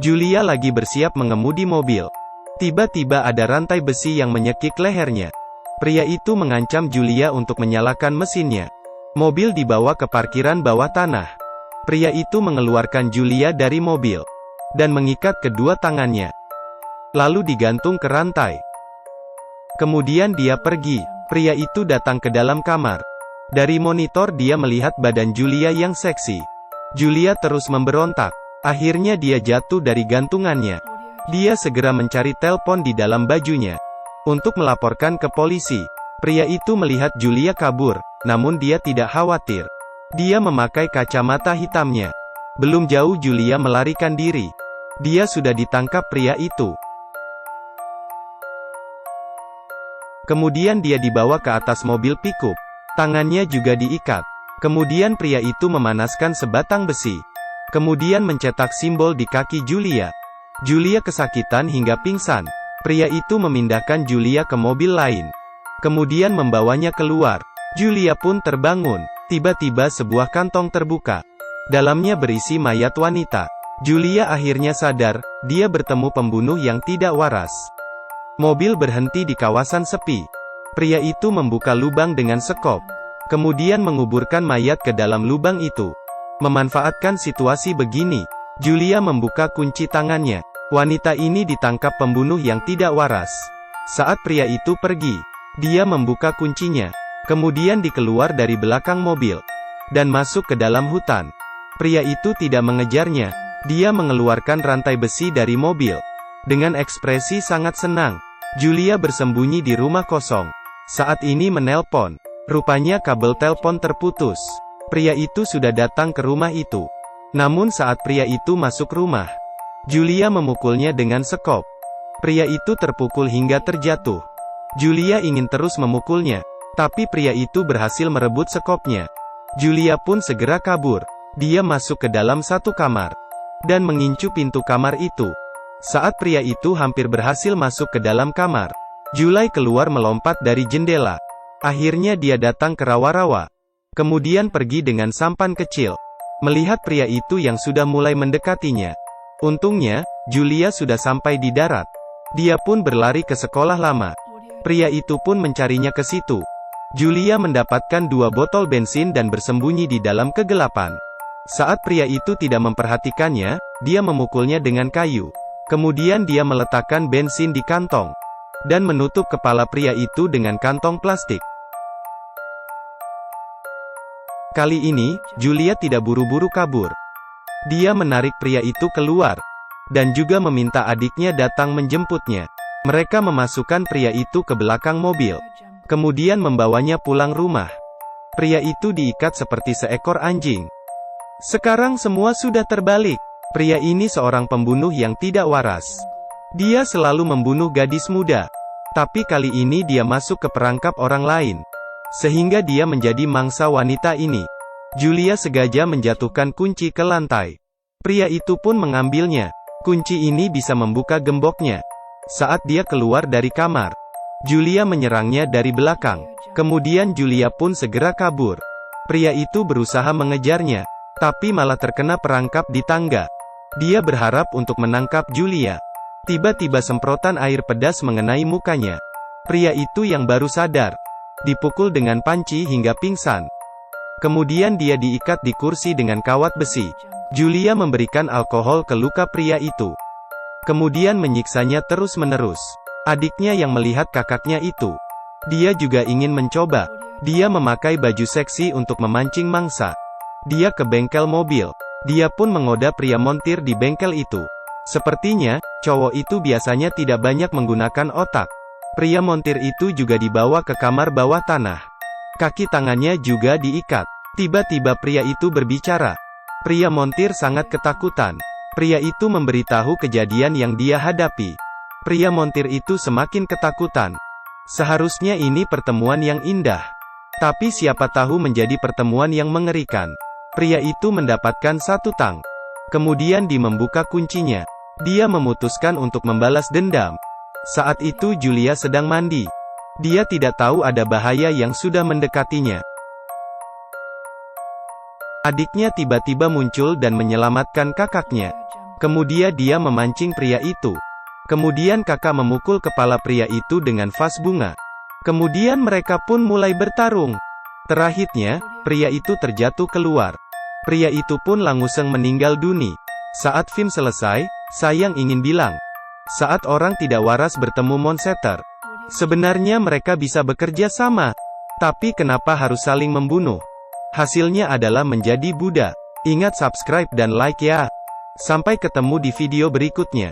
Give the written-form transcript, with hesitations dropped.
Julia lagi bersiap mengemudi mobil. Tiba-tiba ada rantai besi yang menyekik lehernya. Pria itu mengancam Julia untuk menyalakan mesinnya. Mobil dibawa ke parkiran bawah tanah. Pria itu mengeluarkan Julia dari mobil dan mengikat kedua tangannya, lalu digantung ke rantai. Kemudian dia pergi. Pria itu datang ke dalam kamar. Dari monitor dia melihat badan Julia yang seksi. Julia terus memberontak. Akhirnya dia jatuh dari gantungannya. Dia segera mencari telepon di dalam bajunya untuk melaporkan ke polisi. Pria itu melihat Julia kabur, namun dia tidak khawatir. Dia memakai kacamata hitamnya. Belum jauh Julia melarikan diri. Dia sudah ditangkap pria itu. Kemudian dia dibawa ke atas mobil pickup. Tangannya juga diikat. Kemudian pria itu memanaskan sebatang besi. Kemudian mencetak simbol di kaki Julia. Julia kesakitan hingga pingsan. Pria itu memindahkan Julia ke mobil lain. Kemudian membawanya keluar. Julia pun terbangun. Tiba-tiba sebuah kantong terbuka. Dalamnya berisi mayat wanita. Julia akhirnya sadar, dia bertemu pembunuh yang tidak waras. Mobil berhenti di kawasan sepi. Pria itu membuka lubang dengan sekop. Kemudian menguburkan mayat ke dalam lubang itu. Memanfaatkan situasi begini, Julia membuka kunci tangannya. Wanita ini ditangkap pembunuh yang tidak waras. Saat pria itu pergi, dia membuka kuncinya. Kemudian dikeluar dari belakang mobil dan masuk ke dalam hutan. Pria itu tidak mengejarnya. Dia mengeluarkan rantai besi dari mobil. Dengan ekspresi sangat senang, Julia bersembunyi di rumah kosong. Saat ini menelpon. Rupanya kabel telepon terputus. Pria itu sudah datang ke rumah itu. Namun saat pria itu masuk rumah, Julia memukulnya dengan sekop. Pria itu terpukul hingga terjatuh. Julia ingin terus memukulnya, tapi pria itu berhasil merebut sekopnya. Julia pun segera kabur. Dia masuk ke dalam satu kamar dan mengincu pintu kamar itu. Saat pria itu hampir berhasil masuk ke dalam kamar, Julia keluar melompat dari jendela. Akhirnya dia datang ke rawa-rawa. Kemudian pergi dengan sampan kecil. Melihat pria itu yang sudah mulai mendekatinya. Untungnya, Julia sudah sampai di darat. Dia pun berlari ke sekolah lama. Pria itu pun mencarinya ke situ. Julia mendapatkan 2 botol bensin dan bersembunyi di dalam kegelapan. Saat pria itu tidak memperhatikannya, dia memukulnya dengan kayu. Kemudian dia meletakkan bensin di kantong dan menutup kepala pria itu dengan kantong plastik. Kali ini, Julia tidak buru-buru kabur. Dia menarik pria itu keluar dan juga meminta adiknya datang menjemputnya. Mereka memasukkan pria itu ke belakang mobil, kemudian membawanya pulang rumah. Pria itu diikat seperti seekor anjing. Sekarang semua sudah terbalik. Pria ini seorang pembunuh yang tidak waras. Dia selalu membunuh gadis muda. Tapi kali ini dia masuk ke perangkap orang lain, sehingga dia menjadi mangsa wanita ini. Julia sengaja menjatuhkan kunci ke lantai. Pria itu pun mengambilnya. Kunci ini bisa membuka gemboknya. Saat dia keluar dari kamar, Julia menyerangnya dari belakang. Kemudian Julia pun segera kabur. Pria itu berusaha mengejarnya, tapi malah terkena perangkap di tangga. Dia berharap untuk menangkap Julia. Tiba-tiba semprotan air pedas mengenai mukanya. Pria itu yang baru sadar, dipukul dengan panci hingga pingsan. Kemudian dia diikat di kursi dengan kawat besi. Julia memberikan alkohol ke luka pria itu. Kemudian menyiksanya terus-menerus. Adiknya yang melihat kakaknya itu, dia juga ingin mencoba. Dia memakai baju seksi untuk memancing mangsa. Dia ke bengkel mobil. Dia pun menggoda pria montir di bengkel itu. Sepertinya, cowok itu biasanya tidak banyak menggunakan otak. Pria montir itu juga dibawa ke kamar bawah tanah. Kaki tangannya juga diikat. Tiba-tiba pria itu berbicara. Pria montir sangat ketakutan. Pria itu memberitahu kejadian yang dia hadapi. Pria montir itu semakin ketakutan. Seharusnya ini pertemuan yang indah, tapi siapa tahu menjadi pertemuan yang mengerikan. Pria itu mendapatkan satu tang. Kemudian dia membuka kuncinya. Dia memutuskan untuk membalas dendam. Saat itu Julia sedang mandi. Dia tidak tahu ada bahaya yang sudah mendekatinya. Adiknya tiba-tiba muncul dan menyelamatkan kakaknya. Kemudian dia memancing pria itu. Kemudian kakak memukul kepala pria itu dengan vas bunga. Kemudian mereka pun mulai bertarung. Terakhirnya, pria itu terjatuh keluar. Pria itu pun langsung meninggal dunia. Saat film selesai, saya ingin bilang, saat orang tidak waras bertemu monster, sebenarnya mereka bisa bekerja sama. Tapi kenapa harus saling membunuh? Hasilnya adalah menjadi Buddha. Ingat subscribe dan like ya. Sampai ketemu di video berikutnya.